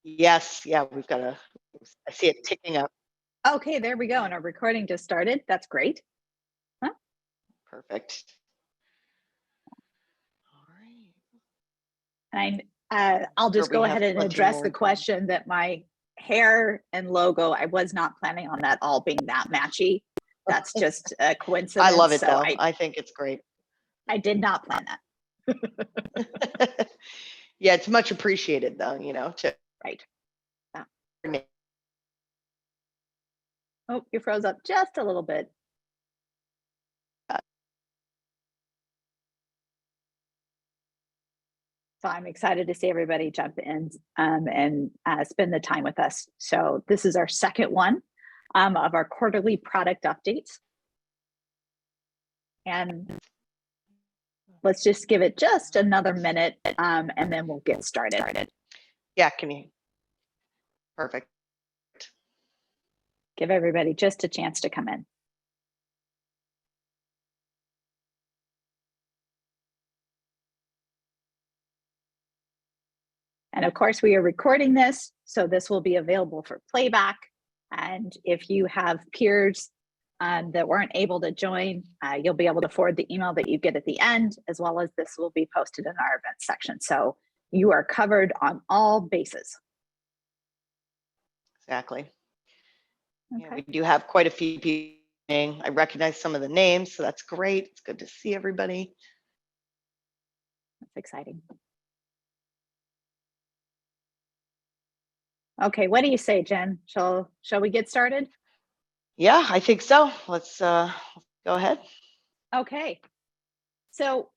Yes, yeah, I see it ticking up. Okay, there we go. And our recording just started. That's great. Perfect. All right. And I'll just go ahead and address the question that my hair and logo, I was not planning on that all being that matchy. That's just a coincidence. I love it though. I think it's great. I did not plan that. Yeah, it's much appreciated though, Right. Yeah. Oh, you froze up just a little bit. So I'm excited to see everybody jump in and spend the time with us. So this is our second one of our quarterly product updates. And let's just give it just another minute and then we'll get started. Yeah, perfect. Give everybody just a chance to come in. And of course, we are recording this, so this will be available for playback. And if you have peers that weren't able to join, you'll be able to forward the email that you get at the end, as well as this will be posted in our events section. So you are covered on all bases. Exactly. Okay. Yeah, we do have quite a few people. I recognize some of the names, so that's great. It's good to see everybody. That's exciting. Okay, what do you say, Jen? Shall we get started? Yeah, I think so. Let's go ahead. Okay. So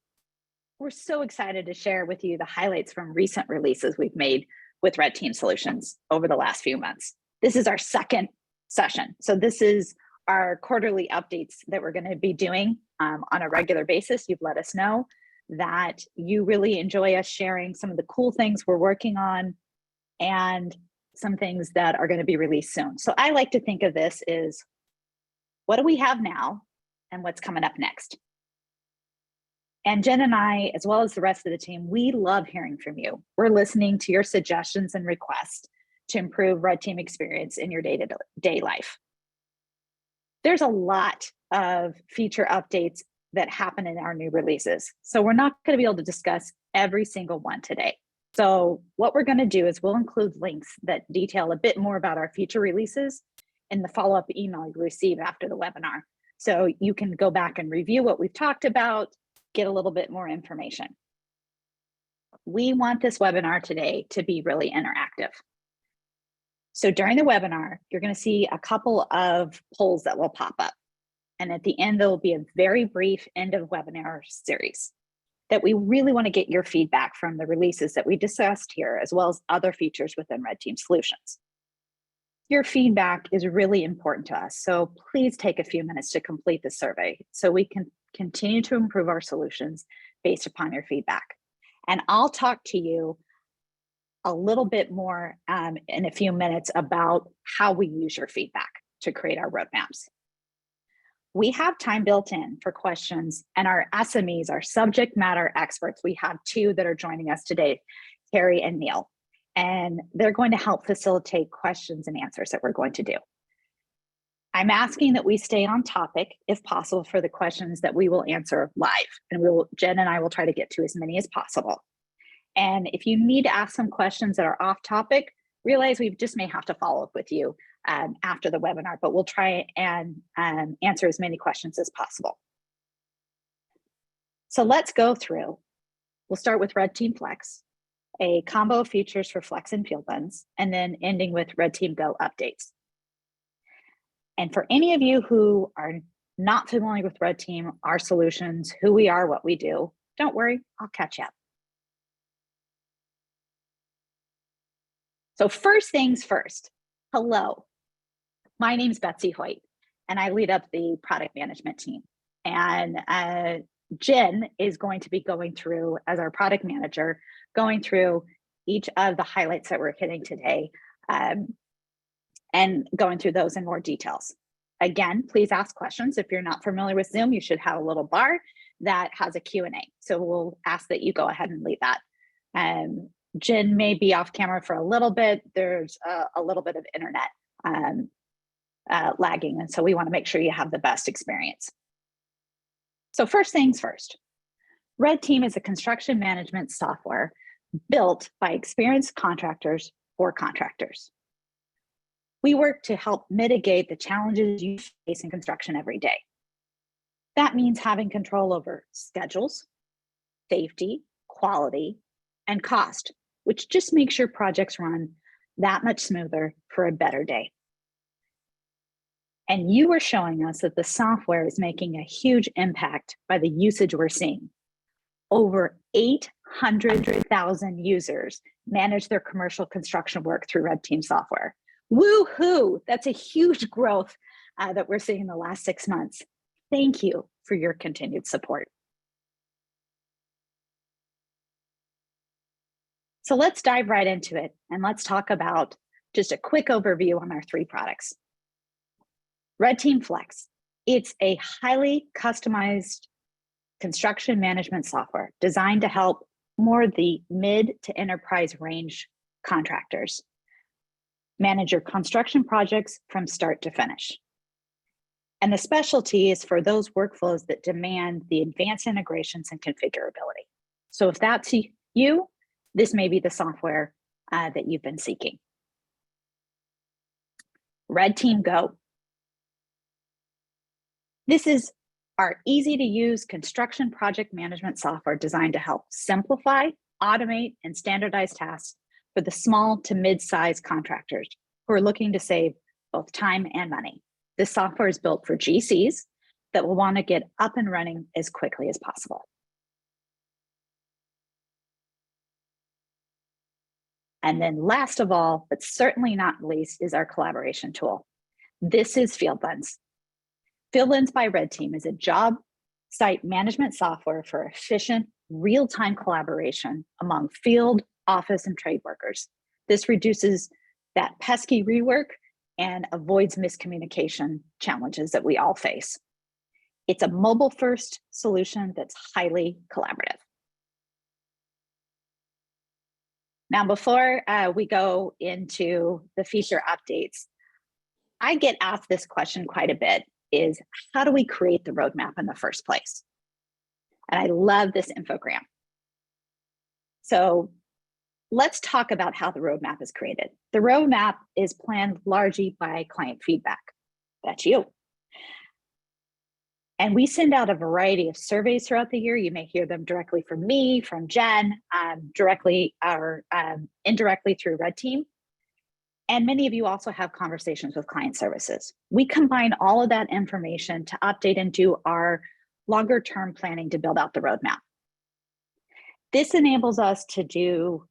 we're so excited to share with you the highlights from recent releases we've made with RedTeam Solutions over the last few months. This is our second session. So this is our quarterly updates that we're going to be doing on a regular basis. You've let us know that you really enjoy us sharing some of the cool things we're working on and some things that are going to be released soon. So I like to think of this as what do we have now and what's coming up next. And Jen and I, as well as the rest of the team, we love hearing from you. We're listening to your suggestions and requests to improve RedTeam experience in your day-to-day life. There's a lot of feature updates that happen in our new releases. So we're not going to be able to discuss every single one today. So what we're going to do is we'll include links that detail a bit more about our future releases in the follow-up email you receive after the webinar. So you can go back and review what we've talked about, get a little bit more information. We want this webinar today to be really interactive. So during the webinar, you're going to see a couple of polls that will pop up. And at the end, there will be a very brief end of webinar series that we really want to get your feedback from the releases that we discussed here, as well as other features within RedTeam Solutions. Your feedback is really important to us, so please take a few minutes to complete the survey so we can continue to improve our solutions based upon your feedback. And I'll talk to you a little bit more in a few minutes about how we use your feedback to create our roadmaps. We have time built in for questions, and our SMEs, our subject matter experts, we have two that are joining us today, Carrie and Neil, and they're going to help facilitate questions and answers that we're going to do. I'm asking that we stay on topic, if possible, for the questions that we will answer live, and Jen and I will try to get to as many as possible. And if you need to ask some questions that are off topic, realize we just may have to follow up with you after the webinar, but we'll try and answer as many questions as possible. So let's go through. We'll start with RedTeam Flex, a combo of features for Flex and Fieldlens, and then ending with RedTeam Go updates. And for any of you who are not familiar with RedTeam, our solutions, who we are, what we do, don't worry, I'll catch up. So first things first, hello. My name's Betsy Hoyt, and I lead up the product management team. And Jen is going to be going through, as our product manager, going through each of the highlights that we're hitting today and going through those in more details. Again, please ask questions. If you're not familiar with Zoom, you should have a little bar that has a Q&A. So we'll ask that you go ahead and leave that. Jen may be off camera for a little bit. There's a little bit of internet lagging, and so we want to make sure you have the best experience. So first things first, RedTeam is a construction management software built by experienced contractors for contractors. We work to help mitigate the challenges you face in construction every day. That means having control over schedules, safety, quality, and cost, which just makes your projects run that much smoother for a better day. And you are showing us that the software is making a huge impact by the usage we're seeing. Over 800,000 users manage their commercial construction work through RedTeam software. Woo-hoo! That's a huge growth that we're seeing in the last 6 months. Thank you for your continued support. So let's dive right into it, and let's talk about just a quick overview on our 3 products. RedTeam Flex. It's a highly customized construction management software designed to help more the mid to enterprise range contractors manage your construction projects from start to finish. And the specialty is for those workflows that demand the advanced integrations and configurability. So if that's you, this may be the software that you've been seeking. RedTeam Go. This is our easy to use construction project management software designed to help simplify, automate, and standardize tasks for the small to mid-sized contractors who are looking to save both time and money. This software is built for GCs that will want to get up and running as quickly as possible. And then last of all, but certainly not least, is our collaboration tool. This is Fieldlens. Fieldlens by RedTeam is a job site management software for efficient, real-time collaboration among field, office, and trade workers. This reduces that pesky rework and avoids miscommunication challenges that we all face. It's a mobile-first solution that's highly collaborative. Now, before we go into the feature updates, I get asked this question quite a bit, is how do we create the roadmap in the first place? And I love this infogram. So let's talk about how the roadmap is created. The roadmap is planned largely by client feedback. That's you. And we send out a variety of surveys throughout the year. You may hear them directly from me, from Jen, directly or indirectly through RedTeam. And many of you also have conversations with client services. We combine all of that information to update and do our longer term planning to build out the roadmap. This enables us to do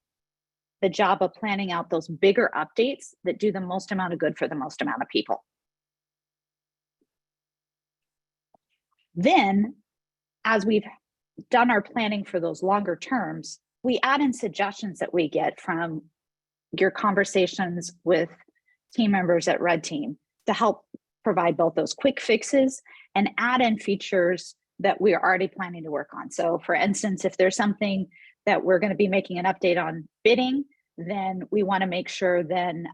the job of planning out those bigger updates that do the most amount of good for the most amount of people. Then, as we've done our planning for those longer terms, we add in suggestions that we get from your conversations with team members at RedTeam to help provide both those quick fixes and add in features that we are already planning to work on. So for instance, if there's something that we're going to be making an update on bidding, then we want to make sure then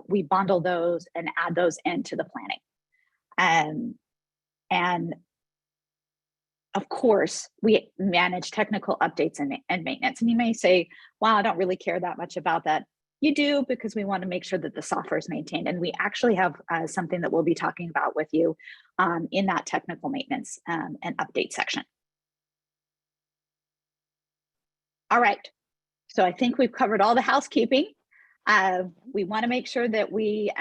we bundle those and add those into the planning. And of course, we manage technical updates and maintenance. And you may say, wow, I don't really care that much about that. You do, because we want to make sure that the software is maintained. And we actually have something that we'll be talking about with you in that technical maintenance and update section. All right, so I think we've covered all the housekeeping. We want to make sure that we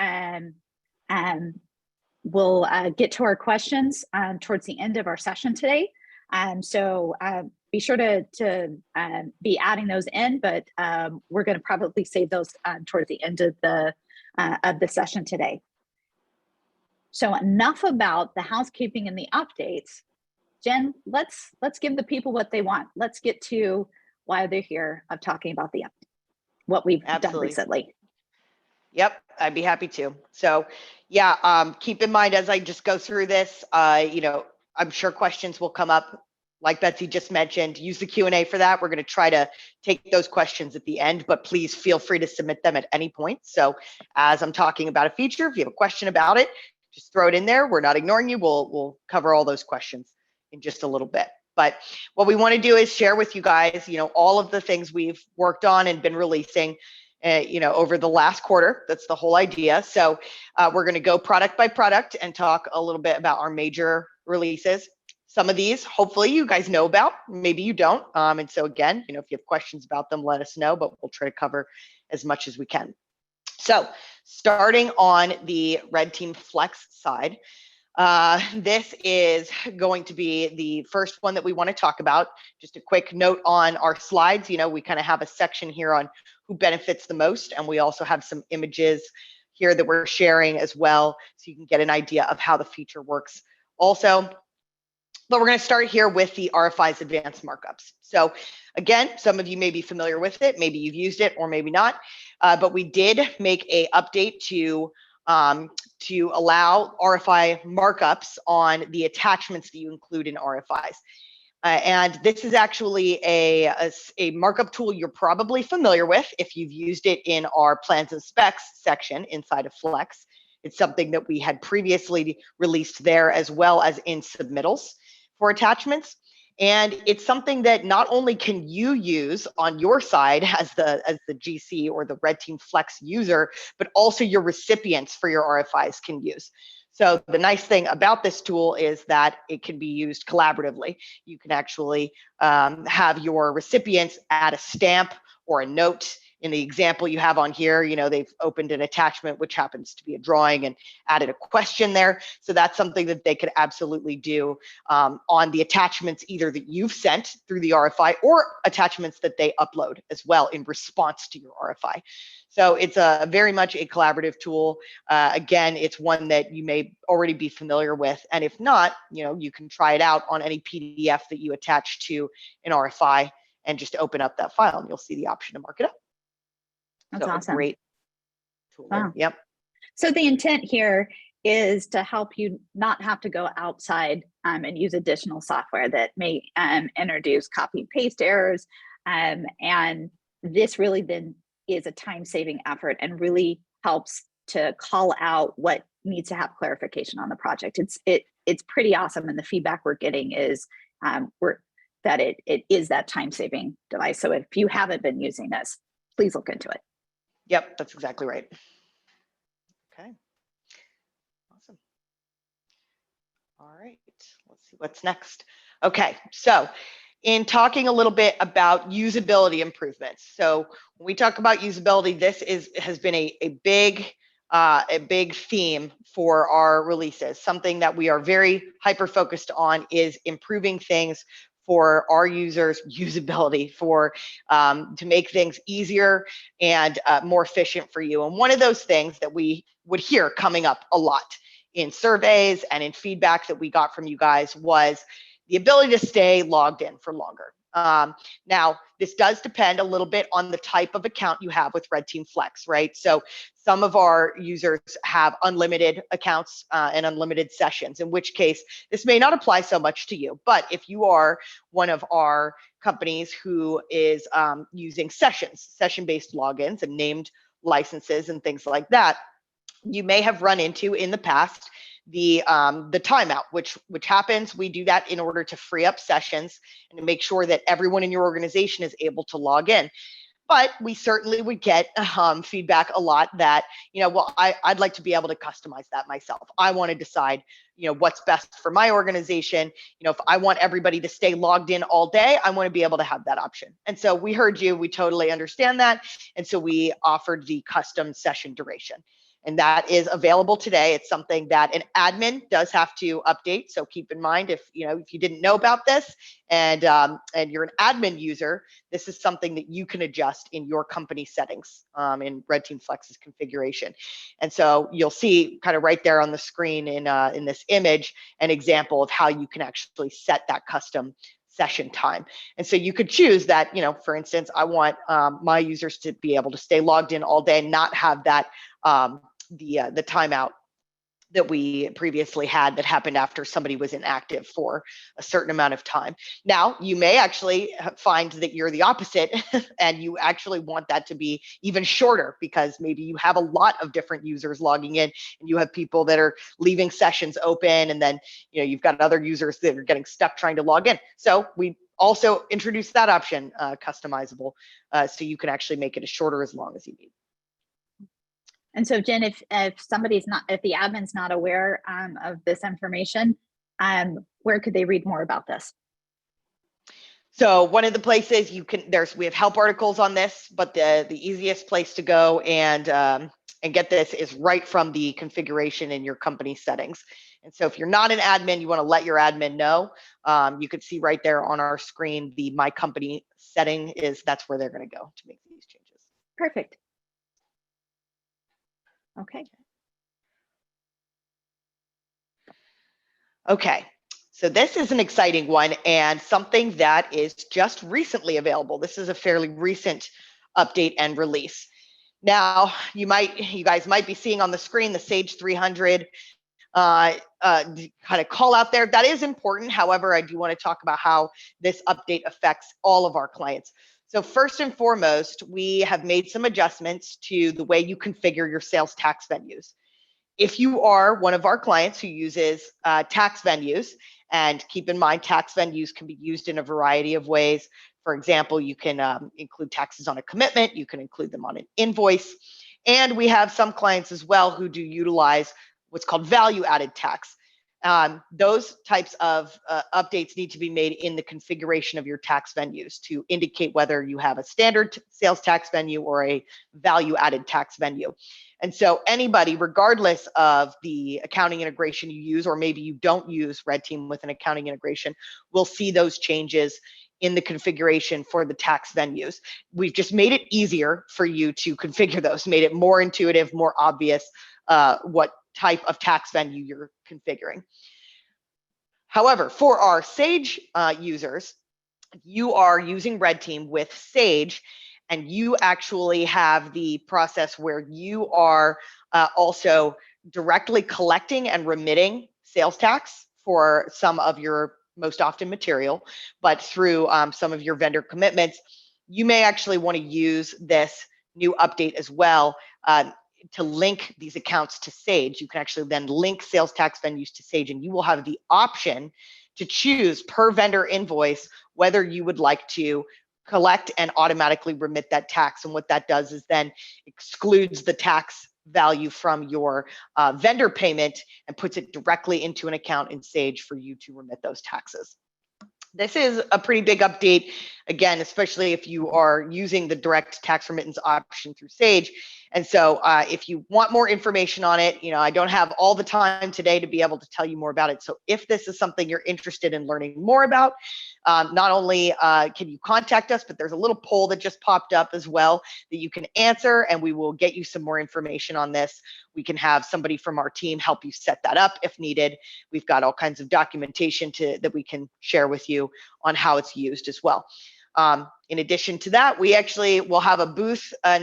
will get to our questions towards the end of our session today. So be sure to be adding those in, but we're going to probably save those towards the end of the session today. So enough about the housekeeping and the updates. Jen, let's give the people what they want. Let's get to why they're here of talking about what we've done recently. Yep, I'd be happy to. So yeah, keep in mind as I just go through this, I'm sure questions will come up like Betsy just mentioned, use the Q&A for that. We're going to try to take those questions at the end, but please feel free to submit them at any point. So as I'm talking about a feature, if you have a question about it, just throw it in there. We're not ignoring you. We'll cover all those questions in just a little bit. But what we want to do is share with you guys, all of the things we've worked on and been releasing, over the last quarter. That's the whole idea. So we're going to go product by product and talk a little bit about our major releases. Some of these, hopefully you guys know about, maybe you don't. And so again, if you have questions about them, let us know, but we'll try to cover as much as we can. So starting on the RedTeam Flex side, this is going to be the first one that we want to talk about. Just a quick note on our slides, we kind of have a section here on who benefits the most, and we also have some images here that we're sharing as well, so you can get an idea of how the feature works also. But we're going to start here with the RFIs advanced markups. So again, some of you may be familiar with it, maybe you've used it or maybe not, but we did make a update to allow RFI markups on the attachments that you include in RFIs. And this is actually a markup tool you're probably familiar with if you've used it in our plans and specs section inside of Flex. It's something that we had previously released there as well as in submittals for attachments. And it's something that not only can you use on your side as the GC or the RedTeam Flex user, but also your recipients for your RFIs can use. So the nice thing about this tool is that it can be used collaboratively. You can actually have your recipients add a stamp or a note. In the example you have on here, they've opened an attachment, which happens to be a drawing, and added a question there. So that's something that they could absolutely do on the attachments either that you've sent through the RFI or attachments that they upload as well in response to your RFI. So it's very much a collaborative tool. Again, it's one that you may already be familiar with. And if not, you can try it out on any PDF that you attach to an RFI and just open up that file and you'll see the option to mark it up. That's awesome. Great tool. Wow. Yep. So the intent here is to help you not have to go outside and use additional software that may introduce copy and paste errors. And this really then is a time-saving effort and really helps to call out what needs to have clarification on the project. It's pretty awesome, and the feedback we're getting is that it is that time-saving device. So if you haven't been using this, please look into it. Yep, that's exactly right. Okay, awesome. All right, let's see what's next. Okay, so in talking a little bit about usability improvements. So when we talk about usability, this has been a big theme for our releases. Something that we are very hyper-focused on is improving things for our users' usability, to make things easier and more efficient for you. And one of those things that we would hear coming up a lot in surveys and in feedback that we got from you guys was the ability to stay logged in for longer. Now, this does depend a little bit on the type of account you have with RedTeam Flex, right? So some of our users have unlimited accounts and unlimited sessions, in which case this may not apply so much to you. But if you are one of our companies who is using session-based logins and named licenses and things like that, you may have run into in the past the timeout, which happens. We do that in order to free up sessions and to make sure that everyone in your organization is able to log in. But we certainly would get feedback a lot that, well, I'd like to be able to customize that myself. I want to decide, what's best for my organization. If I want everybody to stay logged in all day, I want to be able to have that option. And so we heard you, we totally understand that. And so we offered the custom session duration. And that is available today. It's something that an admin does have to update. So keep in mind, if you didn't know about this and you're an admin user, this is something that you can adjust in your company settings in RedTeam Flex's configuration. And so you'll see kind of right there on the screen in this image an example of how you can actually set that custom session time. And so you could choose that, for instance, I want my users to be able to stay logged in all day and not have that the timeout that we previously had that happened after somebody was inactive for a certain amount of time. Now, you may actually find that you're the opposite and you actually want that to be even shorter because maybe you have a lot of different users logging in and you have people that are leaving sessions open, and then you've got other users that are getting stuck trying to log in. So we also introduced that option, customizable, so you can actually make it as short or as long as you need. And so, Jen, if the admin's not aware of this information, where could they read more about this? So one of the places we have help articles on this, but the easiest place to go and get this is right from the configuration in your company settings. And so if you're not an admin, you want to let your admin know. You could see right there on our screen, the My Company setting that's where they're going to go to make these changes. Perfect. Okay. Okay. So this is an exciting one and something that is just recently available. This is a fairly recent update and release. Now, you guys might be seeing on the screen the Sage 300 kind of call out there. That is important. However, I do want to talk about how this update affects all of our clients. So first and foremost, we have made some adjustments to the way you configure your sales tax venues. If you are one of our clients who uses tax venues, and keep in mind, tax venues can be used in a variety of ways. For example, you can include taxes on a commitment, you can include them on an invoice, and we have some clients as well who do utilize what's called value-added tax. Those types of updates need to be made in the configuration of your tax venues to indicate whether you have a standard sales tax venue or a value-added tax venue. And so anybody, regardless of the accounting integration you use, or maybe you don't use RedTeam with an accounting integration, will see those changes in the configuration for the tax venues. We've just made it easier for you to configure those, made it more intuitive, more obvious what type of tax venue you're configuring. However, for our Sage users, you are using RedTeam with Sage, and you actually have the process where you are also directly collecting and remitting sales tax for some of your most often material, but through some of your vendor commitments, you may actually want to use this new update as well to link these accounts to Sage. You can actually then link sales tax venues to Sage, and you will have the option to choose per vendor invoice whether you would like to collect and automatically remit that tax. And what that does is then excludes the tax value from your vendor payment and puts it directly into an account in Sage for you to remit those taxes. This is a pretty big update, again, especially if you are using the direct tax remittance option through Sage. And so if you want more information on it, I don't have all the time today to be able to tell you more about it. So if this is something you're interested in learning more about, not only can you contact us, but there's a little poll that just popped up as well that you can answer, and we will get you some more information on this. We can have somebody from our team help you set that up if needed. We've got all kinds of documentation that we can share with you on how it's used as well. In addition to that, we actually will have a booth at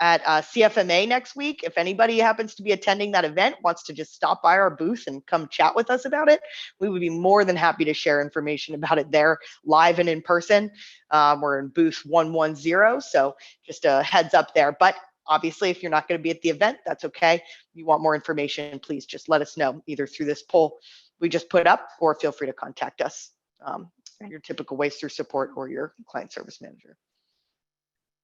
CFMA next week. If anybody happens to be attending that event, wants to just stop by our booth and come chat with us about it, we would be more than happy to share information about it there live and in person. We're in booth 110, so just a heads up there. But obviously, if you're not going to be at the event, that's okay. If you want more information, please just let us know either through this poll we just put up, or feel free to contact us. Your typical ways through support or your client service manager.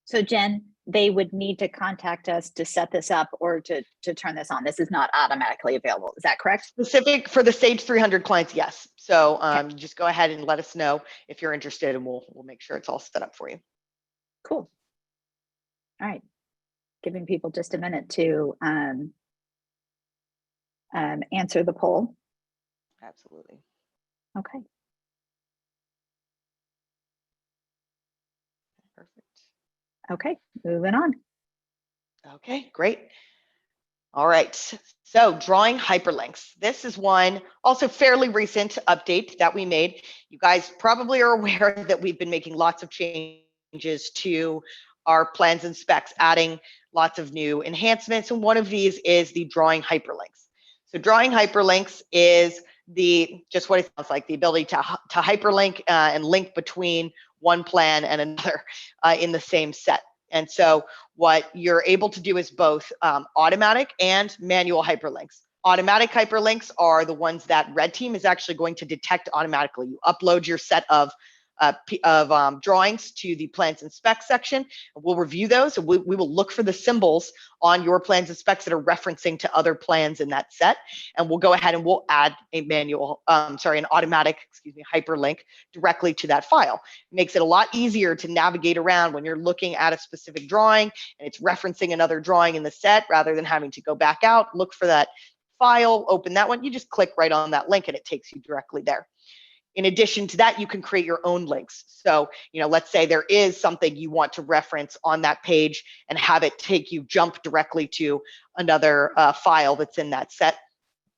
So Jen, they would need to contact us to set this up or to turn this on. This is not automatically available. Is that correct? Specific for the Sage 300 clients, yes. So okay. Just go ahead and let us know if you're interested, and we'll make sure it's all set up for you. Cool. All right. Giving people just a minute to answer the poll. Absolutely. Okay. Perfect. Okay, moving on. Okay, great. All right, so drawing hyperlinks. This is one also fairly recent update that we made. You guys probably are aware that we've been making lots of changes to our plans and specs, adding lots of new enhancements, and one of these is the drawing hyperlinks. So drawing hyperlinks is just what it sounds like, the ability to hyperlink and link between one plan and another in the same set. And so what you're able to do is both automatic and manual hyperlinks. Automatic hyperlinks are the ones that RedTeam is actually going to detect automatically. You upload your set of drawings to the plans and specs section. We'll review those, and we will look for the symbols on your plans and specs that are referencing to other plans in that set, and we'll go ahead and we'll add an automatic, hyperlink directly to that file. It makes it a lot easier to navigate around when you're looking at a specific drawing and it's referencing another drawing in the set, rather than having to go back out, look for that file, open that one. You just click right on that link and it takes you directly there. In addition to that, you can create your own links. So, let's say there is something you want to reference on that page and have it jump directly to another file that's in that set.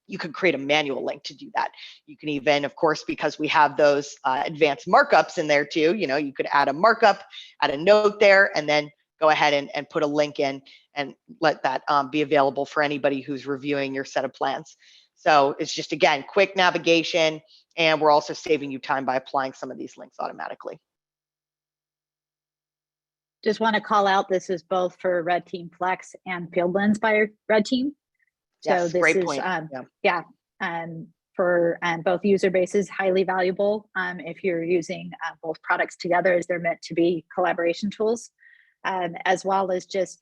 You can create a manual link to do that. You can even, of course, because we have those advanced markups in there too, you could add a markup, add a note there, and then go ahead and put a link in and let that be available for anybody who's reviewing your set of plans. So it's just, again, quick navigation, and we're also saving you time by applying some of these links automatically. Just want to call out, this is both for RedTeam Flex and Fieldlens by RedTeam. So yes, this great is, point. for both user bases, highly valuable if you're using both products together, as they're meant to be collaboration tools, as well as just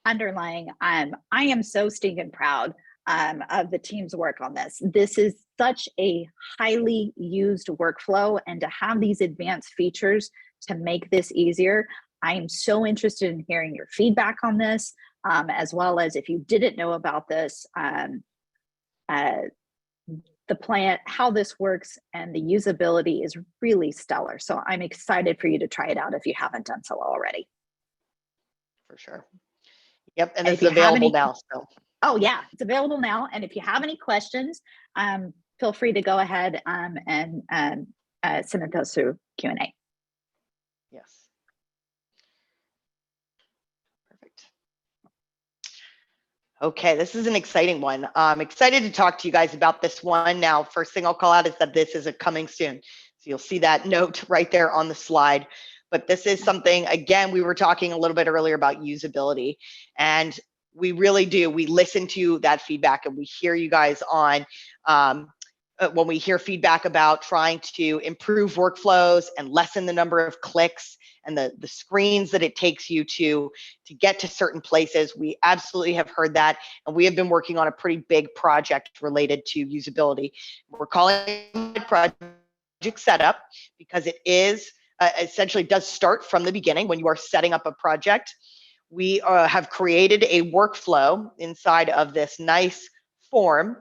underlying, I am so stinking proud of the team's work on this. This is such a highly used workflow, and to have these advanced features to make this easier, I am so interested in hearing your feedback on this, as well as if you didn't know about this, the plan, how this works, and the usability is really stellar. So I'm excited for you to try it out if you haven't done so already. For sure. Yep, and it's available now. So. Oh yeah, it's available now. And if you have any questions, feel free to go ahead and submit those through Q&A. Yes. Perfect. Okay, this is an exciting one. I'm excited to talk to you guys about this one. Now, first thing I'll call out is that this is a coming soon. So you'll see that note right there on the slide. But this is something, again, we were talking a little bit earlier about usability, and we really do. We listen to that feedback, and we hear you guys on when we hear feedback about trying to improve workflows and lessen the number of clicks and the screens that it takes you to get to certain places. We absolutely have heard that, and we have been working on a pretty big project related to usability. We're calling it Project Setup because it is essentially does start from the beginning when you are setting up a project. We have created a workflow inside of this nice form.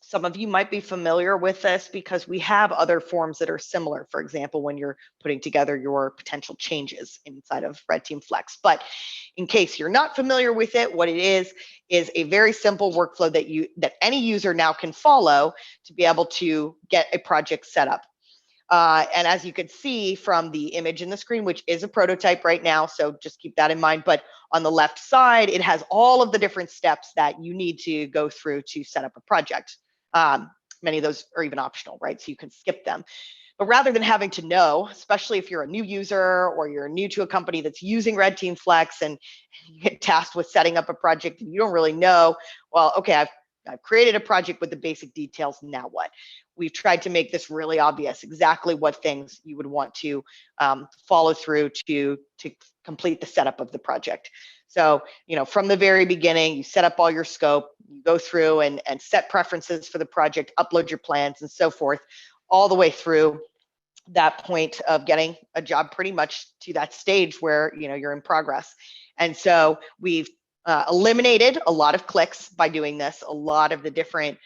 Some of you might be familiar with this because we have other forms that are similar. For example, when you're putting together your potential changes inside of RedTeam Flex. But in case you're not familiar with it, what it is a very simple workflow that any user now can follow to be able to get a project set up. And as you could see from the image in the screen, which is a prototype right now, so just keep that in mind. But on the left side, it has all of the different steps that you need to go through to set up a project. Many of those are even optional, right? So you can skip them. But rather than having to know, especially if you're a new user or you're new to a company that's using RedTeam Flex and you get tasked with setting up a project and you don't really know, well, okay, I've created a project with the basic details, now what? We've tried to make this really obvious, exactly what things you would want to follow through to complete the setup of the project. So, from the very beginning, you set up all your scope, you go through and set preferences for the project, upload your plans and so forth, all the way through that point of getting a job pretty much to that stage where, you're in progress. And so we've eliminated a lot of clicks by doing this, a lot of the different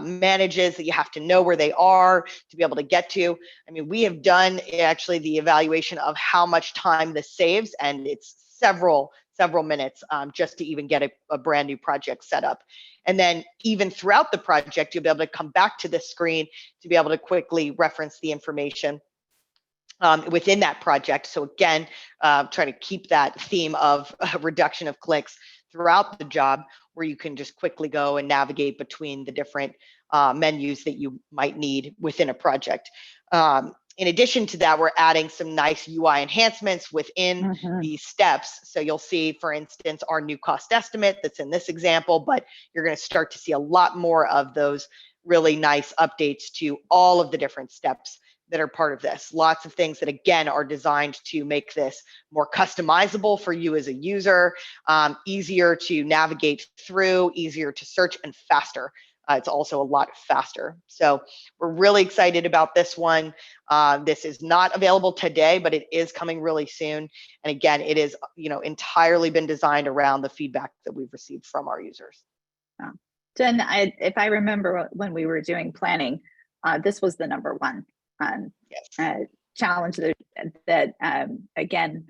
manages that you have to know where they are to be able to get to. I mean, we have done actually the evaluation of how much time this saves, and it's several minutes just to even get a brand new project set up. And then even throughout the project, you'll be able to come back to this screen to be able to quickly reference the information within that project. So again, trying to keep that theme of reduction of clicks throughout the job. where you can just quickly go and navigate between the different menus that you might need within a project. In addition to that, we're adding some nice UI enhancements within these steps. So you'll see, for instance, our new cost estimate that's in this example, but you're going to start to see a lot more of those really nice updates to all of the different steps that are part of this. Lots of things that, again, are designed to make this more customizable for you as a user, easier to navigate through, easier to search, and faster. It's also a lot faster. So we're really excited about this one. This is not available today, but it is coming really soon. And again, it is, entirely been designed around the feedback that we've received from our users. Jen, if I remember when we were doing planning, this was the number one challenge that again,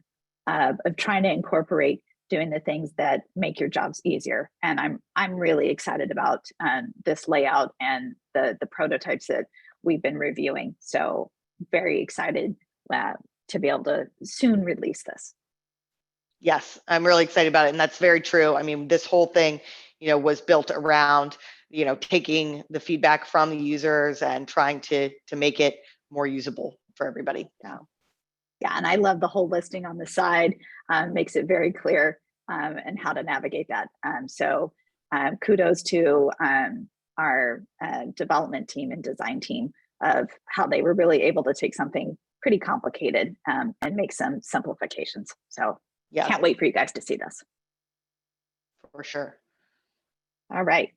of trying to incorporate doing the things that make your jobs easier. And I'm really excited about this layout and the prototypes that we've been reviewing. So very excited to be able to soon release this. Yes, I'm really excited about it. And that's very true. I mean, this whole thing, was built around, taking the feedback from the users and trying to make it more usable for everybody. Yeah, and I love the whole listing on the side. Makes it very clear and how to navigate that. So kudos to our development team and design team of how they were really able to take something pretty complicated and make some simplifications. So can't wait for you guys to see this. For sure. All right.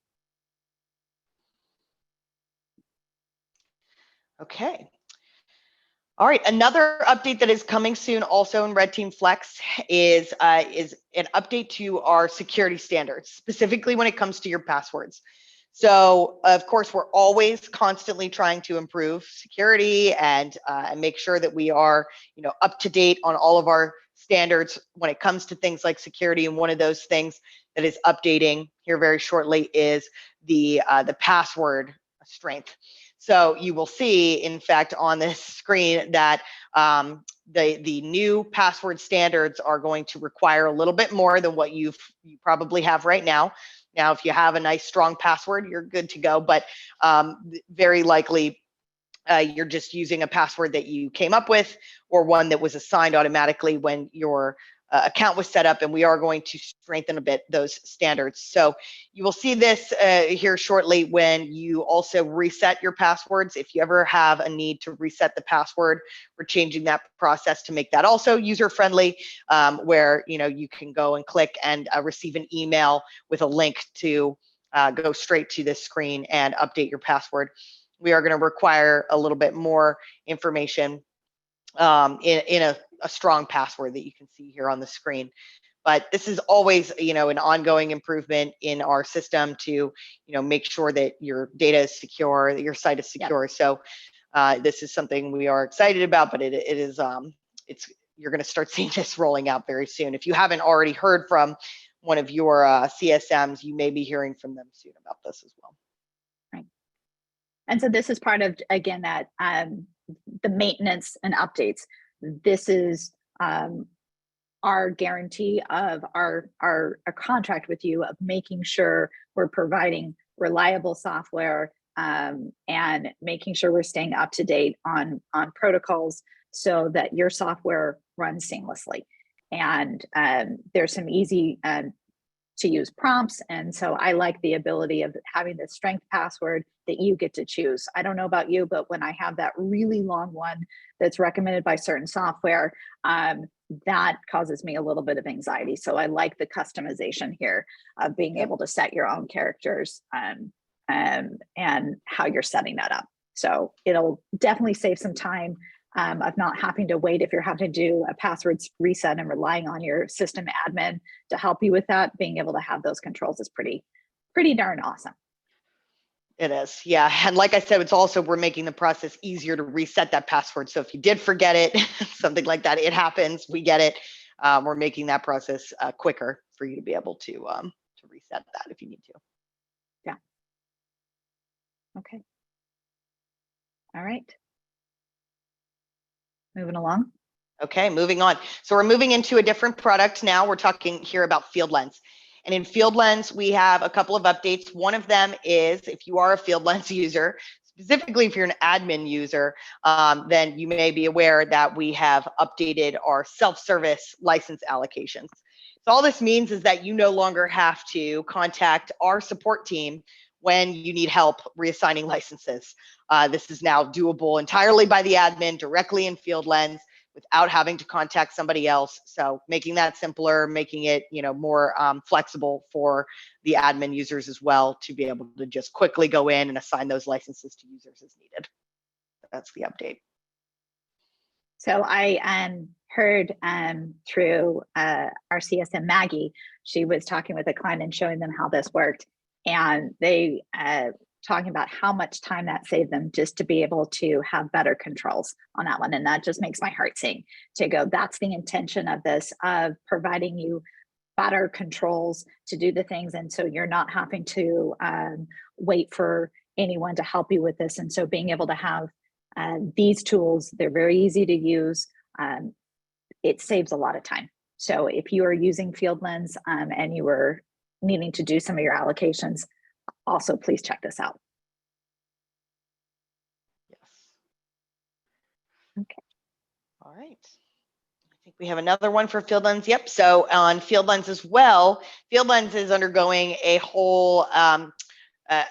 Okay. All right, another update that is coming soon also in RedTeam Flex is an update to our security standards, specifically when it comes to your passwords. So, of course, we're always constantly trying to improve security and make sure that we are, up to date on all of our standards when it comes to things like security. And one of those things that is updating here very shortly is the password strength. So you will see, in fact, on this screen that the new password standards are going to require a little bit more than what you probably have right now. Now, if you have a nice, strong password, you're good to go. But very likely, you're just using a password that you came up with or one that was assigned automatically when your account was set up, and we are going to strengthen a bit those standards. So you will see this here shortly when you also reset your passwords. If you ever have a need to reset the password, we're changing that process to make that also user-friendly, where you can go and click and receive an email with a link to go straight to this screen and update your password. We are going to require a little bit more information in a strong password that you can see here on the screen. But this is always, an ongoing improvement in our system to, make sure that your data is secure, that your site is secure. Yep. So this is something we are excited about, but you're going to start seeing this rolling out very soon. If you haven't already heard from one of your CSMs, you may be hearing from them soon about this as well. Right. And so this is part of, again, that the maintenance and updates. This is our guarantee of our contract with you of making sure we're providing reliable software and making sure we're staying up to date on protocols so that your software runs seamlessly. And there's some easy to use prompts. And so I like the ability of having the strength password that you get to choose. I don't know about you, but when I have that really long one that's recommended by certain software, that causes me a little bit of anxiety. So I like the customization here of being able to set your own characters and how you're setting that up. So it'll definitely save some time of not having to wait if you're having to do a password reset and relying on your system admin to help you with that. Being able to have those controls is pretty darn awesome. It is, yeah. And like I said, it's also, we're making the process easier to reset that password. So if you did forget it, something like that, it happens, we get it. We're making that process quicker for you to be able to reset that if you need to. Yeah. Okay. All right. Moving along. Okay, moving on. So we're moving into a different product now. We're talking here about Fieldlens. And in Fieldlens, we have a couple of updates. One of them is if you are a Fieldlens user, specifically if you're an admin user, then you may be aware that we have updated our self-service license allocations. So all this means is that you no longer have to contact our support team when you need help reassigning licenses. This is now doable entirely by the admin directly in Fieldlens without having to contact somebody else. So making that simpler, making it more flexible for the admin users as well to be able to just quickly go in and assign those licenses to users as needed. That's the update. So I heard through our CSM Maggie, she was talking with a client and showing them how this worked, and they talking about how much time that saved them just to be able to have better controls on that one. And that just makes my heart sing to go, that's the intention of this, of providing you better controls to do the things. And so you're not having to wait for anyone to help you with this. And so being able to have these tools, they're very easy to use. It saves a lot of time. So if you are using Fieldlens and you were needing to do some of your allocations, also please check this out. Yes. Okay. All right. I think we have another one for Fieldlens. Yep. So on Fieldlens as well, Fieldlens is undergoing a whole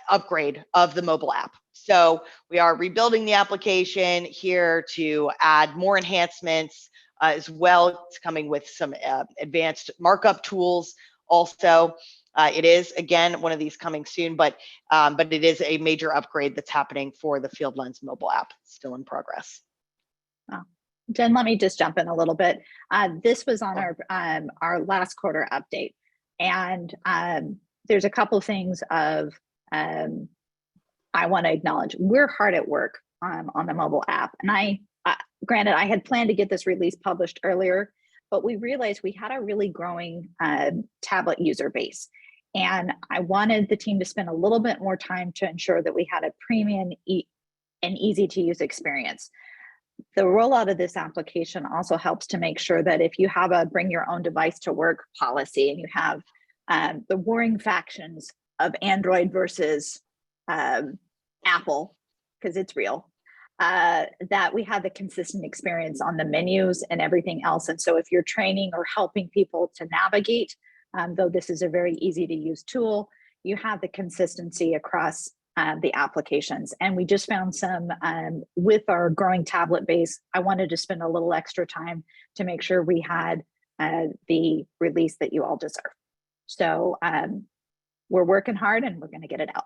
upgrade of the mobile app. So we are rebuilding the application here to add more enhancements as well. It's coming with some advanced markup tools also. It is, again, one of these coming soon, but it is a major upgrade that's happening for the Fieldlens mobile app, still in progress. Wow. Jen, let me just jump in a little bit. This was on our last quarter update, and there's a couple of things of I want to acknowledge. We're hard at work on the mobile app, and granted, I had planned to get this release published earlier, but we realized we had a really growing tablet user base. And I wanted the team to spend a little bit more time to ensure that we had a premium and easy to use experience. The rollout of this application also helps to make sure that if you have a bring your own device to work policy and you have the warring factions of Android versus Apple, because it's real, that we have the consistent experience on the menus and everything else. And so if you're training or helping people to navigate, though this is a very easy to use tool, you have the consistency across the applications. And we just found some, with our growing tablet base, I wanted to spend a little extra time to make sure we had the release that you all deserve. So we're working hard and we're going to get it out.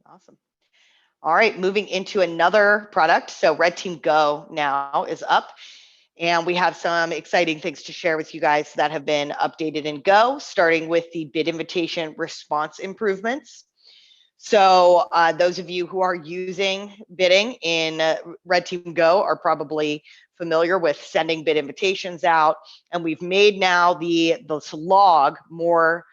Awesome. All right, moving into another product. So RedTeam Go now is up, and we have some exciting things to share with you guys that have been updated in Go, starting with the bid invitation response improvements. So those of you who are using bidding in RedTeam Go are probably familiar with sending bid invitations out, and we've made now this log more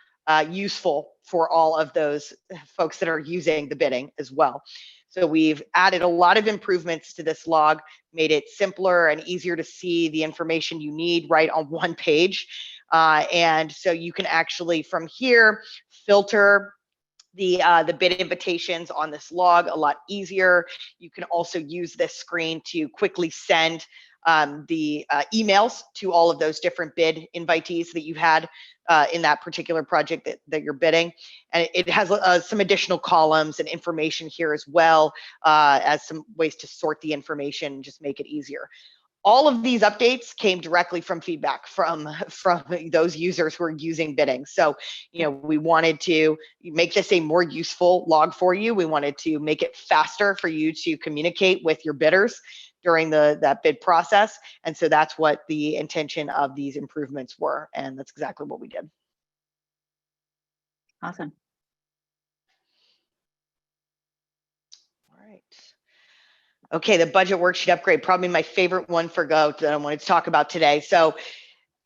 useful for all of those folks that are using the bidding as well. So we've added a lot of improvements to this log, made it simpler and easier to see the information you need right on one page. And so you can actually from here filter the bid invitations on this log a lot easier. You can also use this screen to quickly send the emails to all of those different bid invitees that you had in that particular project that you're bidding. And it has some additional columns and information here as well as some ways to sort the information and just make it easier. All of these updates came directly from feedback from those users who are using bidding. So, we wanted to make this a more useful log for you. We wanted to make it faster for you to communicate with your bidders during that bid process. And so that's what the intention of these improvements were. And that's exactly what we did. Awesome. All right. Okay, the budget worksheet upgrade, probably my favorite one for Go that I wanted to talk about today. So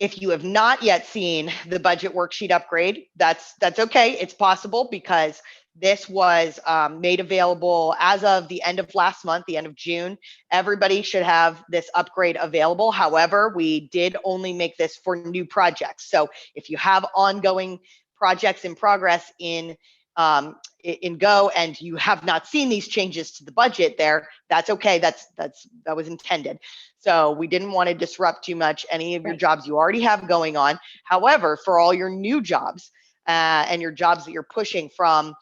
if you have not yet seen the budget worksheet upgrade, that's okay. It's possible because This was made available as of the end of last month, the end of June. Everybody should have this upgrade available. However, we did only make this for new projects. So if you have ongoing projects in progress in Go and you have not seen these changes to the budget there, that's okay. That was intended. So we didn't want to disrupt too much any of your jobs you already have going on. However, for all your new jobs and your jobs that you're pushing from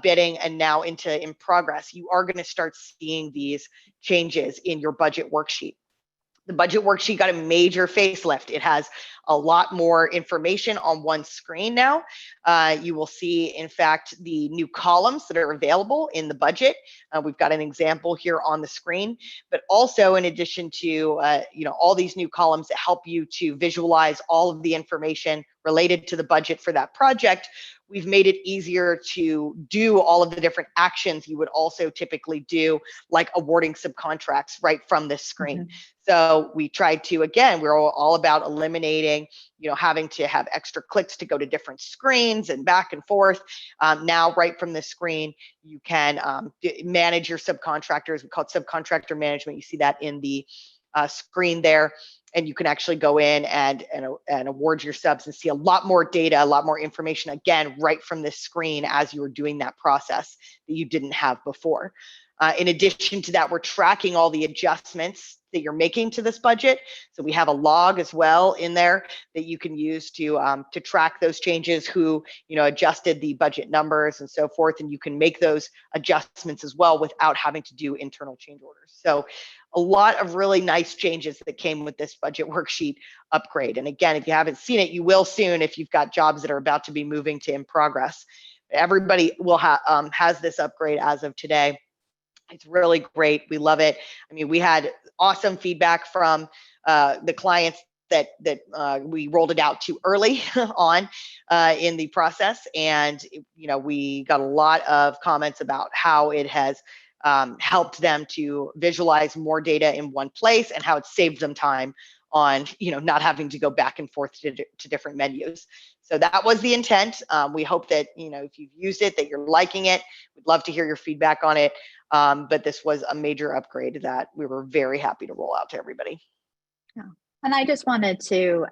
bidding and now into in progress, you are going to start seeing these changes in your budget worksheet. The budget worksheet got a major facelift. It has a lot more information on one screen now. You will see, in fact, the new columns that are available in the budget. We've got an example here on the screen, but also in addition to all these new columns that help you to visualize all of the information related to the budget for that project, we've made it easier to do all of the different actions you would also typically do, like awarding subcontracts right from this screen. Mm-hmm. So we tried to, again, we're all about eliminating, having to have extra clicks to go to different screens and back and forth. Now, right from the screen, you can manage your subcontractors. We call it subcontractor management. You see that in the screen there. And you can actually go in and award your subs and see a lot more data, a lot more information, again, right from this screen as you were doing that process that you didn't have before. In addition to that, we're tracking all the adjustments that you're making to this budget. So we have a log as well in there that you can use to track those changes, who adjusted the budget numbers and so forth, and you can make those adjustments as well without having to do internal change orders. So a lot of really nice changes that came with this budget worksheet upgrade. And again, if you haven't seen it, you will soon if you've got jobs that are about to be moving to in progress. Everybody will has this upgrade as of today. It's really great. We love it. I mean, we had awesome feedback from the clients that we rolled it out too early on in the process. And, we got a lot of comments about how it has helped them to visualize more data in one place and how it saved them time on, not having to go back and forth to different menus. So that was the intent. We hope that, if you've used it, that you're liking it. We'd love to hear your feedback on it. But this was a major upgrade that we were very happy to roll out to everybody. Yeah. And I just wanted to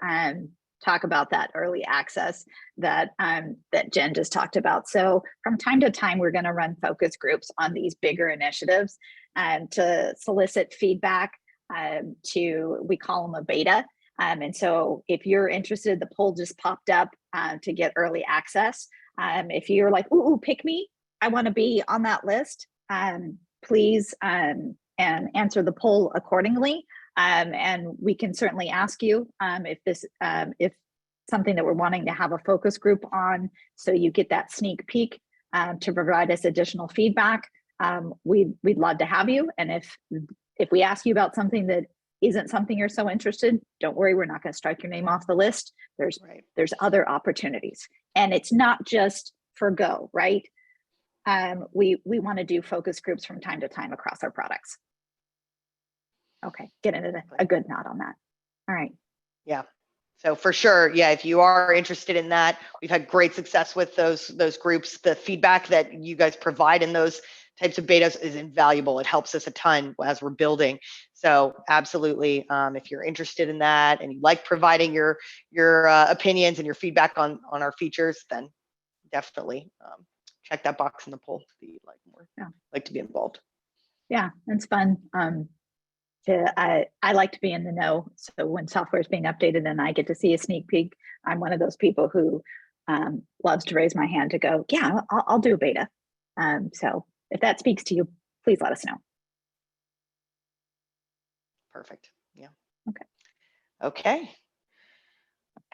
talk about that early access that Jen just talked about. So from time to time, we're going to run focus groups on these bigger initiatives to solicit feedback. We call them a beta. And so if you're interested, the poll just popped up to get early access. If you're like, ooh, pick me, I want to be on that list, please and answer the poll accordingly. And we can certainly ask you if something that we're wanting to have a focus group on, so you get that sneak peek to provide us additional feedback. We'd love to have you. And if we ask you about something that isn't something you're so interested, don't worry, we're not going to strike your name off the list. There's other opportunities, and it's not just for Go, right? We want to do focus groups from time to time across our products. Okay, getting a good nod on that. All right. Yeah. So for sure, yeah, if you are interested in that, we've had great success with those groups. The feedback that you guys provide in those types of betas is invaluable. It helps us a ton as we're building. So absolutely, if you're interested in that and you like providing your opinions and your feedback on our features, then definitely check that box in the poll if you'd like to be involved. Yeah, it's fun. I like to be in the know. So when software is being updated and I get to see a sneak peek, I'm one of those people who loves to raise my hand to go, yeah, I'll do a beta. So if that speaks to you, please let us know. Perfect. Yeah. Okay.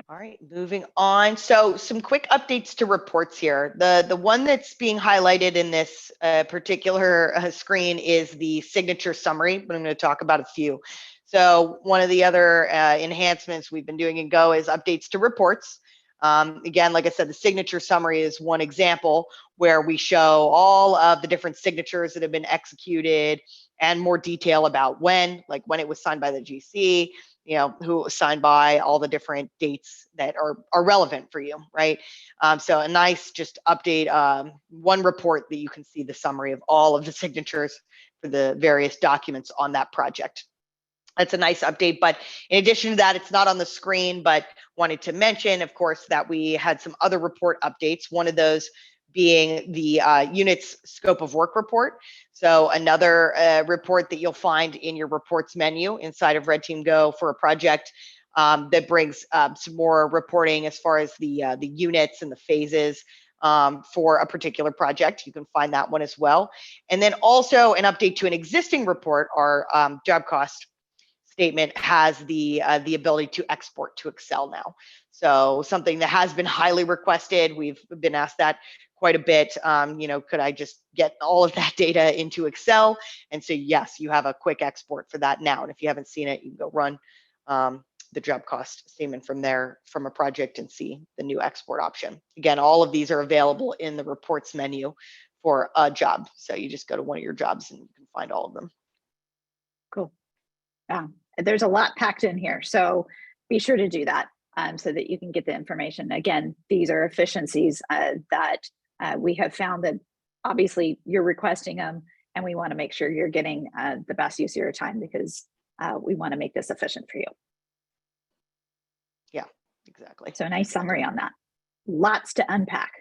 All right, moving on. So some quick updates to reports here. The one that's being highlighted in this particular screen is the signature summary, but I'm going to talk about a few. So one of the other enhancements we've been doing in Go is updates to reports. Again, like I said, the signature summary is one example where we show all of the different signatures that have been executed and more detail about when it was signed by the GC, who signed by, all the different dates that are relevant for you, right? So a nice just update, one report that you can see the summary of all of the signatures for the various documents on that project. That's a nice update. But in addition to that, it's not on the screen, but wanted to mention, of course, that we had some other report updates. One of those being the unit's scope of work report. So another report that you'll find in your reports menu inside of RedTeam Go for a project that brings some more reporting as far as the units and the phases for a particular project. You can find that one as well. And then also an update to an existing report, our job cost statement has the ability to export to Excel now. So something that has been highly requested. We've been asked that quite a bit. Could I just get all of that data into Excel? And so yes, you have a quick export for that now. And if you haven't seen it, you can go run the job cost statement from there from a project and see the new export option. Again, all of these are available in the reports menu for a job. So you just go to one of your jobs and you can find all of them. Cool. There's a lot packed in here, so be sure to do that so that you can get the information. Again, these are efficiencies that we have found that obviously you're requesting them, and we want to make sure you're getting the best use of your time because we want to make this efficient for you. Yeah, exactly. So nice summary on that. Lots to unpack.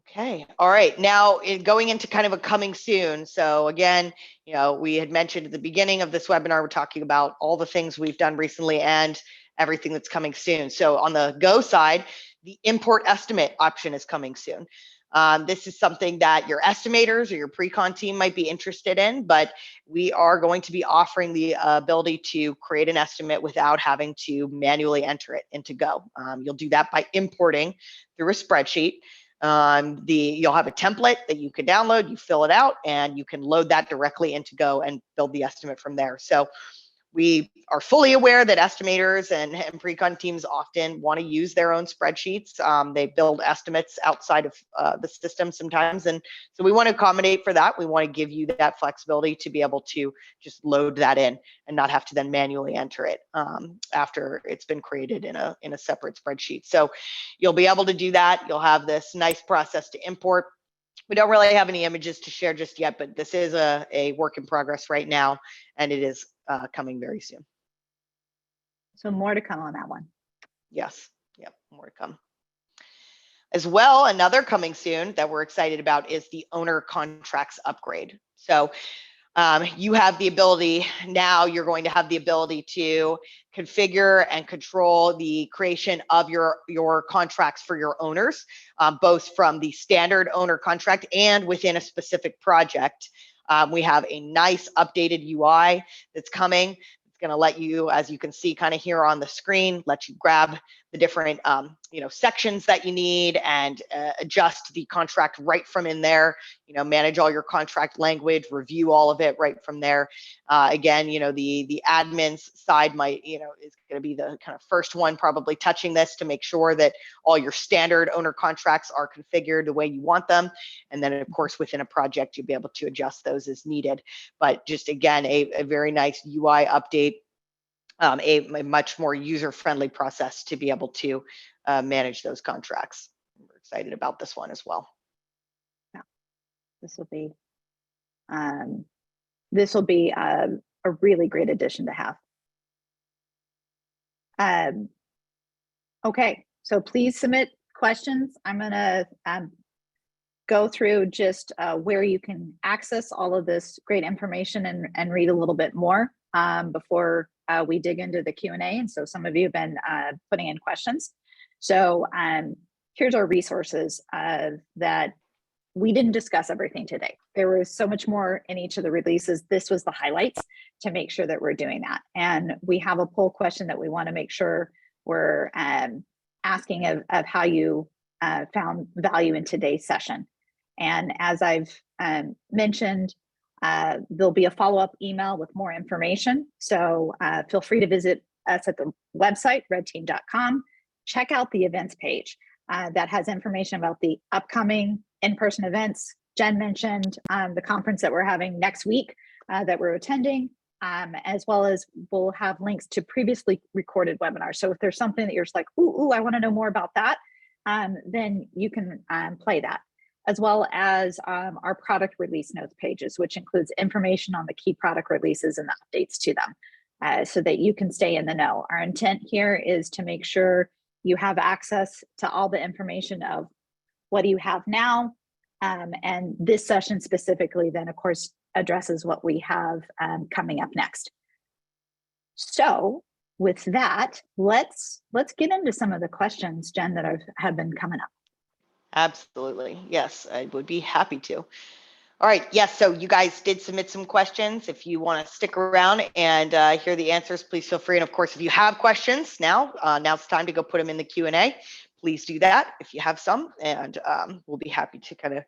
Okay, all right. Now going into kind of a coming soon. So again, we had mentioned at the beginning of this webinar, we're talking about all the things we've done recently and everything that's coming soon. So on the Go side, the import estimate option is coming soon. This is something that your estimators or your pre-con team might be interested in, but we are going to be offering the ability to create an estimate without having to manually enter it into Go. You'll do that by importing through a spreadsheet. You'll have a template that you can download, you fill it out, and you can load that directly into Go and build the estimate from there. So we are fully aware that estimators and pre-con teams often want to use their own spreadsheets. They build estimates outside of the system sometimes. And so we want to accommodate for that. We want to give you that flexibility to be able to just load that in and not have to then manually enter it after it's been created in a separate spreadsheet. So you'll be able to do that. You'll have this nice process to import. We don't really have any images to share just yet, but this is a work in progress right now, and it is coming very soon. So more to come on that one. Yes, yep, more to come. As well, another coming soon that we're excited about is the owner contracts upgrade. So you have the ability, now you're going to have the ability to configure and control the creation of your contracts for your owners, both from the standard owner contract and within a specific project. We have a nice updated UI that's coming. It's going to let you, as you can see kind of here on the screen, let you grab the different sections that you need and adjust the contract right from in there, manage all your contract language, review all of it right from there. Again, the admin's side might, is going to be the kind of first one probably touching this to make sure that all your standard owner contracts are configured the way you want them. And then of course, within a project, you'll be able to adjust those as needed. But just again, a very nice UI update. A much more user-friendly process to be able to manage those contracts. We're excited about this one as well. Yeah, this will be a really great addition to have. Okay, so please submit questions. I'm gonna go through just where you can access all of this great information and read a little bit more before we dig into the Q&A. And so some of you have been putting in questions. So here's our resources that we didn't discuss everything today. There was so much more in each of the releases. This was the highlights to make sure that we're doing that. And we have a poll question that we want to make sure we're asking of how you found value in today's session. And as I've mentioned, there'll be a follow-up email with more information. So feel free to visit us at the website, redteam.com. Check out the events page that has information about the upcoming in-person events. Jen mentioned the conference that we're having next week that we're attending, as well as we'll have links to previously recorded webinars. So if there's something that you're just like, ooh, I want to know more about that, then you can play that, as well as our product release notes pages, which includes information on the key product releases and the updates to them, so that you can stay in the know. Our intent here is to make sure you have access to all the information of what do you have now, and this session specifically then, of course, addresses what we have coming up next. So with that, let's get into some of the questions, Jen, that have been coming up. Absolutely. Yes, I would be happy to. All right. Yes. So you guys did submit some questions. If you want to stick around and hear the answers, please feel free. And of course, if you have questions now's the time to go put them in the Q&A. Please do that if you have some, and we'll be happy to kind of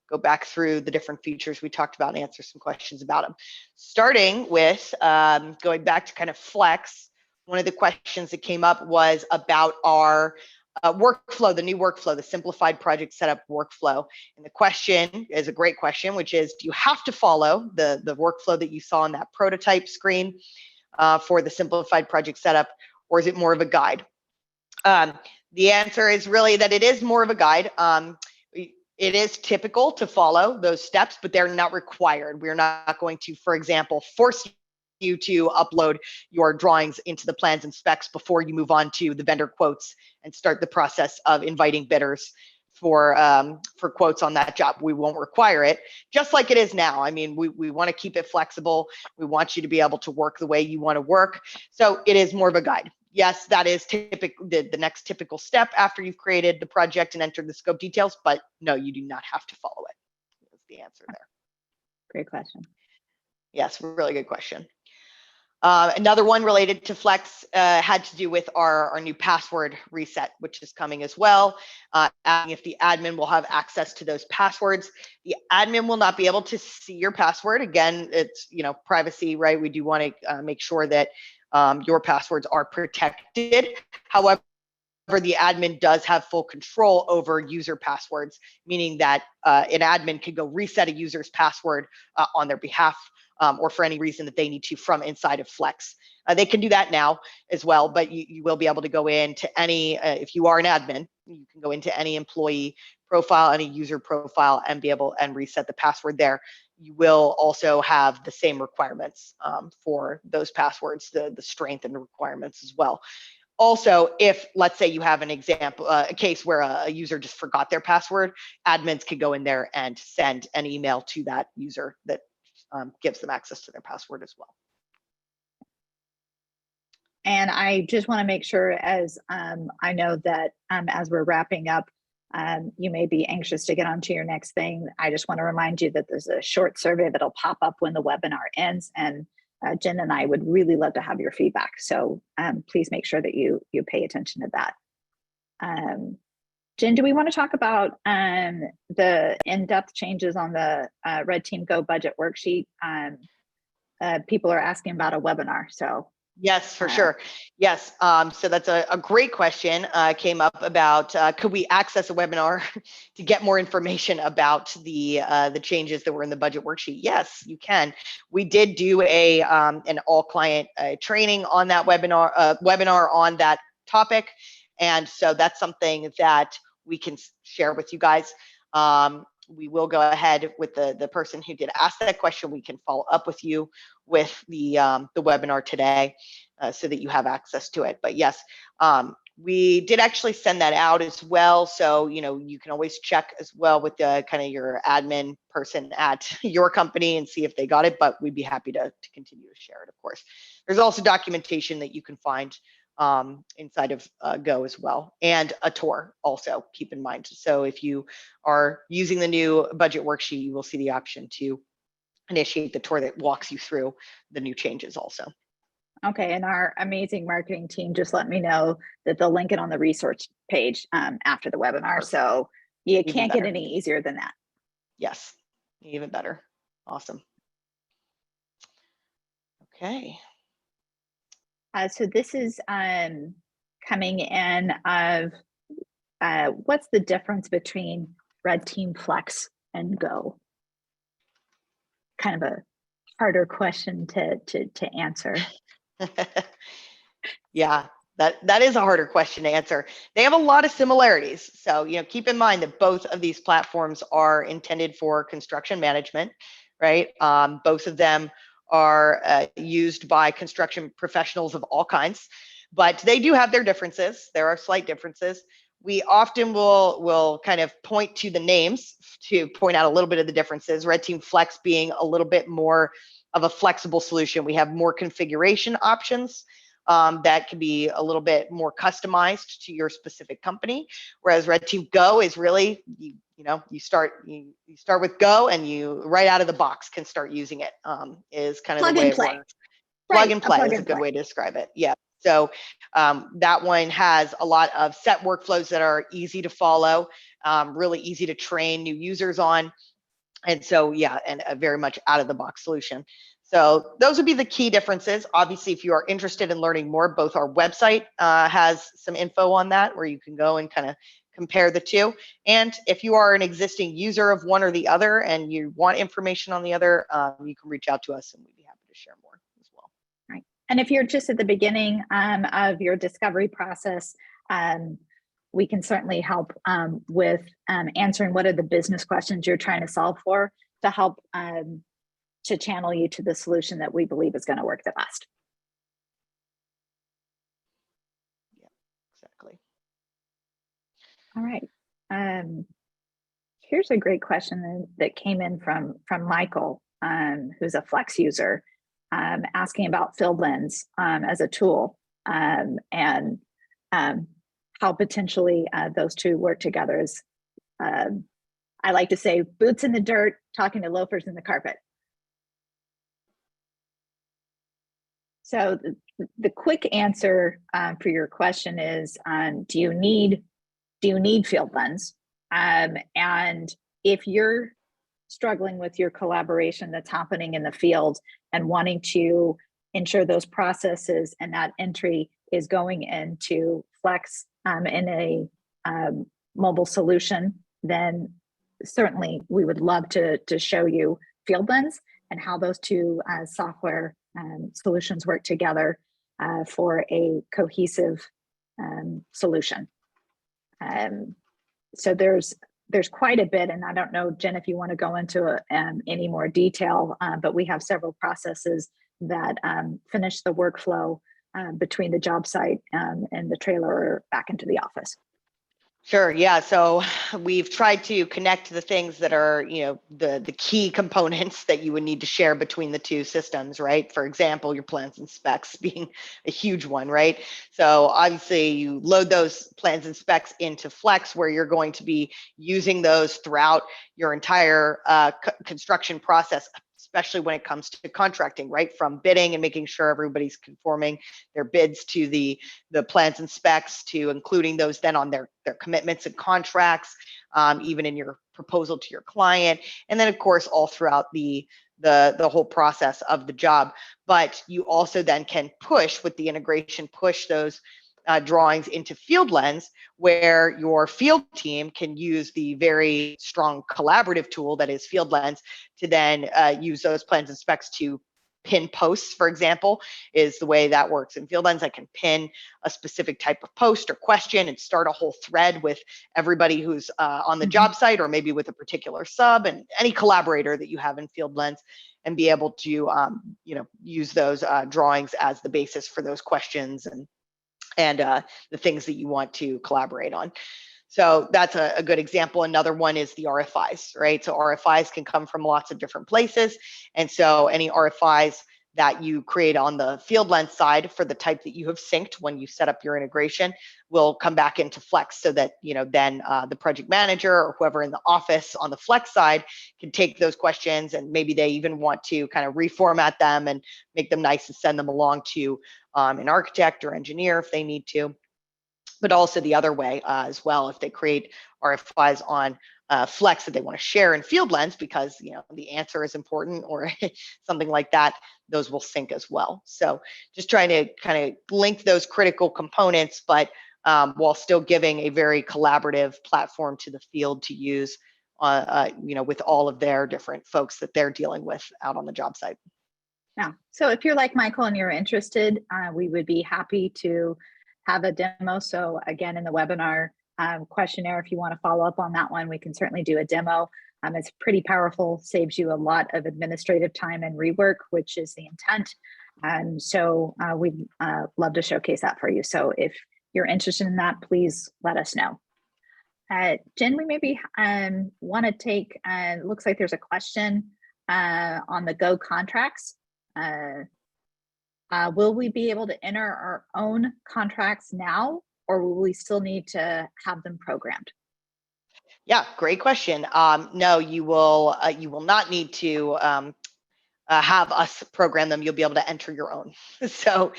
go back through the different features we talked about and answer some questions about them. Starting with going back to kind of Flex, one of the questions that came up was about our workflow, the new workflow, the simplified project setup workflow. And the question is a great question, which is, do you have to follow the workflow that you saw on that prototype screen for the simplified project setup, or is it more of a guide? The answer is really that it is more of a guide. It is typical to follow those steps, but they're not required. We're not going to, for example, force you to upload your drawings into the plans and specs before you move on to the vendor quotes and start the process of inviting bidders for quotes on that job. We won't require it, just like it is now. I mean, we want to keep it flexible. We want you to be able to work the way you want to work. So it is more of a guide. Yes, that is typical, the next typical step after you've created the project and entered the scope details, but no, you do not have to follow it. That's the answer there. Great question. Yes, really good question. Another one related to Flex had to do with our new password reset, which is coming as well. Asking if the admin will have access to those passwords. The admin will not be able to see your password. Again, it's privacy, right? We do want to make sure that your passwords are protected. However, the admin does have full control over user passwords, meaning that an admin could go reset a user's password on their behalf, or for any reason that they need to from inside of Flex. They can do that now as well, but you will be able to go into any, if you are an admin, you can go into any employee profile, any user profile, and be able and reset the password there. You will also have the same requirements for those passwords, the strength and the requirements as well. Also, if let's say you have an example, a case where a user just forgot their password, admins can go in there and send an email to that user that gives them access to their password as well. And I just want to make sure, as I know that as we're wrapping up, you may be anxious to get on to your next thing. I just want to remind you that there's a short survey that'll pop up when the webinar ends, and Jen and I would really love to have your feedback. So please make sure that you pay attention to that. Jen, do we want to talk about the in-depth changes on the RedTeam Go budget worksheet? People are asking about a webinar, so. Yes, for sure. Yes. So that's a great question. Came up about could we access a webinar to get more information about the changes that were in the budget worksheet? Yes, you can. We did do an all client training on that webinar on that topic, and so that's something that we can share with you guys. We will go ahead with the person who did ask that question. We can follow up with you with the webinar today so that you have access to it. But yes, we did actually send that out as well. So, you can always check as well with the kind of your admin person at your company and see if they got it, but we'd be happy to continue to share it, of course. There's also documentation that you can find inside of Go as well, and a tour also, keep in mind. So if you are using the new budget worksheet, you will see the option to initiate the tour that walks you through the new changes also. Okay, and our amazing marketing team just let me know that they'll link it on the resource page after the webinar. Perfect. So you even can't get any easier than that. Yes, even better. Awesome. Okay. So this is coming in of what's the difference between RedTeam Flex and Go? Kind of a harder question to answer. Yeah, that is a harder question to answer. They have a lot of similarities. So, keep in mind that both of these platforms are intended for construction management, right? Both of them are used by construction professionals of all kinds, but they do have their differences. There are slight differences. We often will kind of point to the names to point out a little bit of the differences. RedTeam Flex being a little bit more of a flexible solution. We have more configuration options that can be a little bit more customized to your specific company. Whereas RedTeam Go is really, you start with Go and you right out of the box can start using it. Is kind of Plug the way and it play. works. Plug and play plug is a and good play. way to describe it. Yeah. So that one has a lot of set workflows that are easy to follow, really easy to train new users on. And so, yeah, and a very much out of the box solution. So those would be the key differences. Obviously, if you are interested in learning more, both our website has some info on that where you can go and kind of compare the two. And if you are an existing user of one or the other and you want information on the other, you can reach out to us and we'd be happy to share more as well. Right. And if you're just at the beginning of your discovery process, we can certainly help with answering what are the business questions you're trying to solve for to help to channel you to the solution that we believe is going to work the best. Yeah, exactly. All right. Here's a great question that came in from Michael, who's a Flex user, asking about Fieldlens as a tool and how potentially those two work together. Is I like to say boots in the dirt, talking to loafers in the carpet. So the quick answer for your question is, do you need Fieldlens? And if you're struggling with your collaboration that's happening in the field and wanting to ensure those processes and that entry is going into Flex in a mobile solution, then certainly we would love to show you Fieldlens and how those two software solutions work together for a cohesive solution. So there's quite a bit, and I don't know, Jen, if you want to go into any more detail, but we have several processes that finish the workflow between the job site and the trailer or back into the office. Sure. Yeah. So we've tried to connect the things that are, the key components that you would need to share between the two systems, right? For example, your plans and specs being a huge one, right? So obviously you load those plans and specs into Flex where you're going to be using those throughout your entire construction process, especially when it comes to contracting, right? From bidding and making sure everybody's conforming their bids to the plans and specs, to including those then on their commitments and contracts, even in your proposal to your client, and then of course all throughout the whole process of the job. But you also then can push with the integration, push those drawings into Fieldlens, where your field team can use the very strong collaborative tool that is Fieldlens to then use those plans and specs to pin posts, for example, is the way that works in Fieldlens. I can pin a specific type of post or question and start a whole thread with everybody who's on the job site, or maybe with a particular sub and any collaborator that you have in Fieldlens, and be able to use those drawings as the basis for those questions and the things that you want to collaborate on. So that's a good example. Another one is the RFIs, right? So RFIs can come from lots of different places. And so any RFIs that you create on the Fieldlens side for the type that you have synced when you set up your integration will come back into Flex, so that then the project manager or whoever in the office on the Flex side can take those questions, and maybe they even want to kind of reformat them and make them nice and send them along to an architect or engineer if they need to. But also the other way as well, if they create RFIs on Flex that they want to share in Fieldlens because the answer is important or something like that, those will sync as well. So just trying to kind of link those critical components, but while still giving a very collaborative platform to the field to use, with all of their different folks that they're dealing with out on the job site. Yeah. So if you're like Michael and you're interested, we would be happy to have a demo. So again, in the webinar questionnaire, if you want to follow up on that one, we can certainly do a demo. It's pretty powerful, saves you a lot of administrative time and rework, which is the intent. So we'd love to showcase that for you. So if you're interested in that, please let us know. Jen, we maybe want to take, looks like there's a question on the Go contracts. Will we be able to enter our own contracts now, or will we still need to have them programmed? Yeah, great question. No, you will not need to have us program them. You'll be able to enter your own. So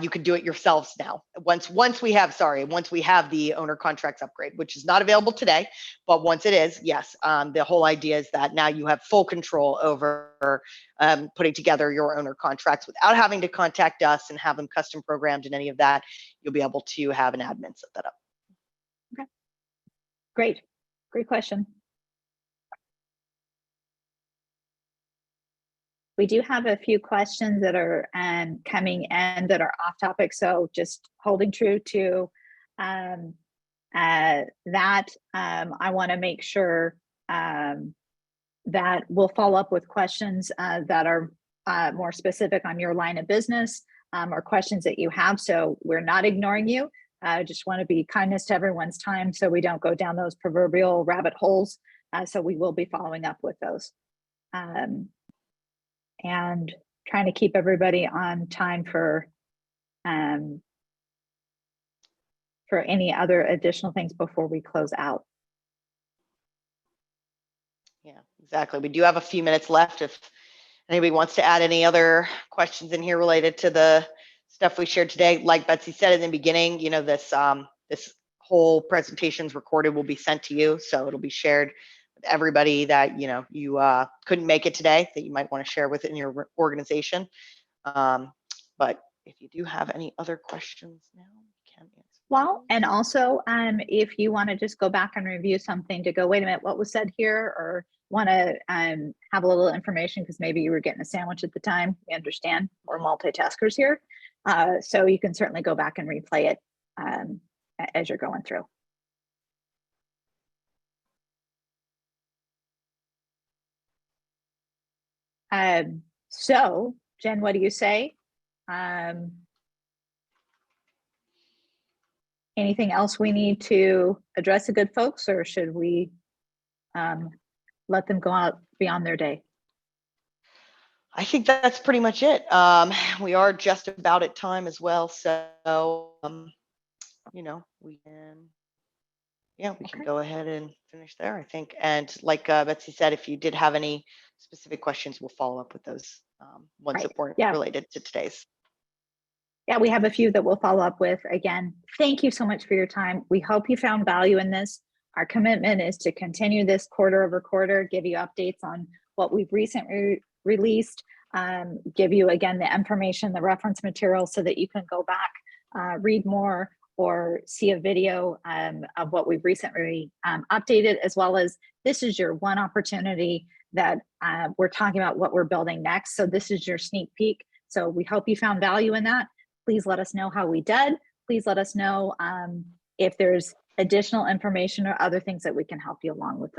you can do it yourselves now. Once we have the owner contracts upgrade, which is not available today, but once it is, yes, the whole idea is that now you have full control over putting together your owner contracts without having to contact us and have them custom programmed and any of that. You'll be able to have an admin set that up. Okay, great question. We do have a few questions that are coming in that are off topic. So just holding true to that, I want to make sure that we'll follow up with questions that are more specific on your line of business or questions that you have. So we're not ignoring you. I just want to be kindness to everyone's time so we don't go down those proverbial rabbit holes. So we will be following up with those. And trying to keep everybody on time for any other additional things before we close out. Yeah, exactly. We do have a few minutes left. If anybody wants to add any other questions in here related to the stuff we shared today, like Betsy said in the beginning, you know, this whole presentation is recorded, will be sent to you, so it'll be shared with everybody that you couldn't make it today, that you might want to share within your organization. But if you do have any other questions now, you can answer. Well, and also, if you want to just go back and review something to go, wait a minute, what was said here, or want to have a little information because maybe you were getting a sandwich at the time, we understand, we're multitaskers here. So you can certainly go back and replay it as you're going through. So Jen, what do you say? Anything else we need to address the good folks, or should we let them go out beyond their day? I think that's pretty much it. We are just about at time as well, so we can go ahead and finish there, I think. And like Betsy said, if you did have any specific questions, we'll follow up with those ones that weren't related to today's. Yeah, we have a few that we'll follow up with. Again, thank you so much for your time. We hope you found value in this. Our commitment is to continue this quarter over quarter, give you updates on what we've recently released, give you, again, the information, the reference material so that you can go back, read more, or see a video of what we've recently updated, as well as this is your one opportunity that we're talking about what we're building next. So this is your sneak peek. So we hope you found value in that. Please let us know how we did. Please let us know if there's additional information or other things that we can help you along with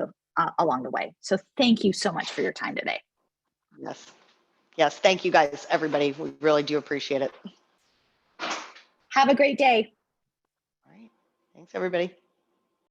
along the way. So thank you so much for your time today. Yes. Thank you guys, everybody. We really do appreciate it. Have a great day. All right. Thanks, everybody.